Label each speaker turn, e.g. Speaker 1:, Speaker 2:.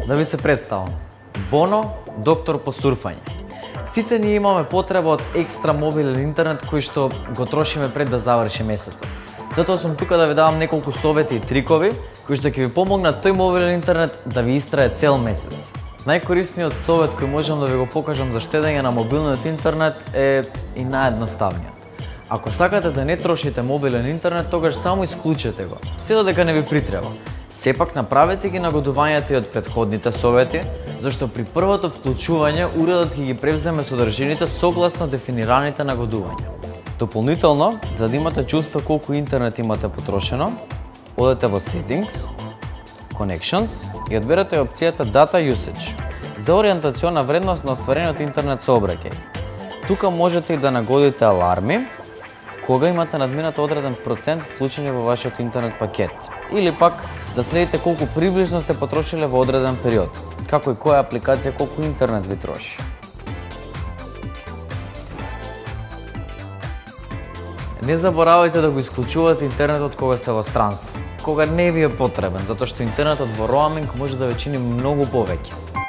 Speaker 1: Да ви се представам. Боно, доктор по сурфање. Сите ние имаме потреба од екстра мобилен интернет кој што го трошиме пред да заврши месецот. Затоа сум тука да ви давам неколку совети и трикови кои што ќе ви помогнат тој мобилен интернет да ви истрае цел месец. Најкорисниот совет кој можам да ви го покажам за штедење на мобилниот интернет е и наједноставниот. Ако сакате да не трошите мобилен интернет, тогаш само исклучете го, се додека не ви притреба. Сепак направете ги нагодувањата и од претходните совети, зашто при првото вклучување уредот ќе ги превземе содржините согласно дефинираните нагодувања. Дополнително, за да имате чувство колку интернет имате потрошено, одете во Settings, Connections и одберете опцијата Data Usage за ориентациона вредност на остварениот интернет сообраќај. Тука можете и да нагодите аларми кога имате надминато одреден процент вклучени во вашиот интернет пакет, или пак да следите колку приближно сте потрошиле во одреден период, како и која апликација колку интернет ви троши. Не заборавајте да го исклучувате интернетот кога сте во странство, кога не ви е потребен, затоа што интернетот во роаминг може да ве чини многу повеќе.